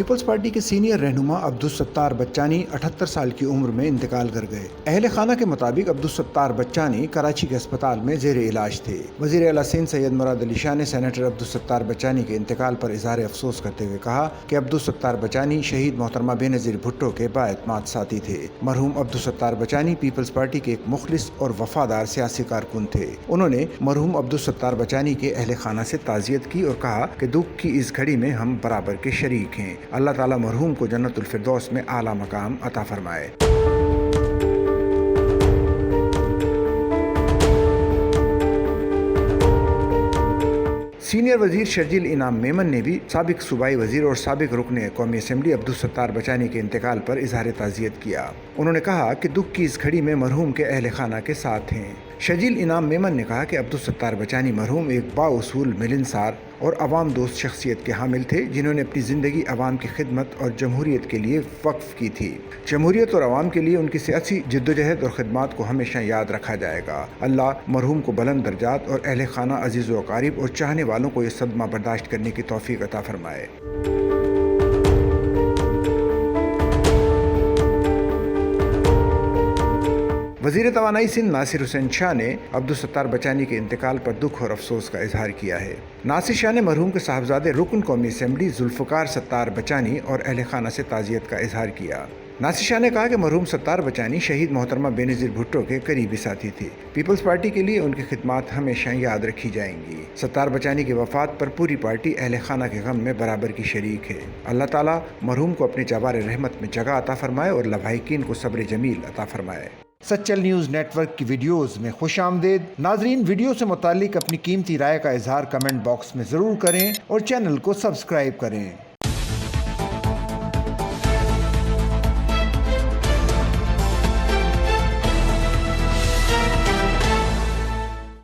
Peoples party کے senior رہنما عبدالستار بچانی 78 سال کی عمر میں انتقال کر گئے۔ اہل خانہ کے مطابق عبدالستار بچانی کراچی کے اسپتال میں زیر علاج تھے۔ وزیر اعلیٰ سندھ سید مراد علی شاہ نے سینیٹر عبدالستار بچانی کے انتقال پر اظہار افسوس کرتے ہوئے کہا کہ عبدالستار بچانی شہید محترمہ بے نظیر بھٹو کے بااعتماد ساتھی تھے۔ مرحوم عبدالستار بچانی پیپلز پارٹی کے ایک مخلص اور وفادار سیاسی کارکن تھے۔ انہوں نے مرحوم عبدالستار بچانی کے اہل خانہ سے تعزیت کی اور کہا کہ دکھ کی اس گھڑی میں ہم برابر کے شریک ہیں۔ اللہ تعالیٰ مرحوم کو جنت الفردوس میں اعلیٰ مقام عطا فرمائے۔ سینئر وزیر شرجیل انعام میمن نے بھی سابق صوبائی وزیر اور سابق رکن قومی اسمبلی عبدالستار بچانی کے انتقال پر اظہار تعزیت کیا۔ انہوں نے کہا کہ دکھ کی اس گھڑی میں مرحوم کے اہل خانہ کے ساتھ ہیں۔ شرجیل انعام میمن نے کہا کہ عبدالستار بچانی مرحوم ایک بااصول ملنسار اور عوام دوست شخصیت کے حامل تھے، جنہوں نے اپنی زندگی عوام کی خدمت اور جمہوریت کے لیے وقف کی تھی۔ جمہوریت اور عوام کے لیے ان کی سیاسی جدوجہد اور خدمات کو ہمیشہ یاد رکھا جائے گا۔ اللہ مرحوم کو بلند درجات اور اہل خانہ عزیز و اقارب اور چاہنے والوں کو یہ صدمہ برداشت کرنے کی توفیق عطا فرمائے۔ وزیر توانائی سندھ ناصر حسین شاہ نے عبدالستار بچانی کے انتقال پر دکھ اور افسوس کا اظہار کیا ہے۔ ناصر شاہ نے مرحوم کے صاحبزادے رکن قومی اسمبلی ذوالفقار ستار بچانی اور اہل خانہ سے تعزیت کا اظہار کیا۔ ناصر شاہ نے کہا کہ مرحوم ستار بچانی شہید محترمہ بے نظیر بھٹو کے قریبی ساتھی تھے۔ پیپلز پارٹی کے لیے ان کی خدمات ہمیشہ یاد رکھی جائیں گی۔ ستار بچانی کی وفات پر پوری پارٹی اہل خانہ کے غم میں برابر کی شریک ہے۔ اللہ تعالیٰ مرحوم کو اپنے جبار رحمت میں جگہ عطا فرمائے اور لواحقین کو صبر جمیل عطا فرمائے۔ سچل نیوز نیٹ ورک کی ویڈیوز میں خوش آمدید۔ ناظرین، ویڈیو سے متعلق اپنی قیمتی رائے کا اظہار کمنٹ باکس میں ضرور کریں اور چینل کو سبسکرائب کریں۔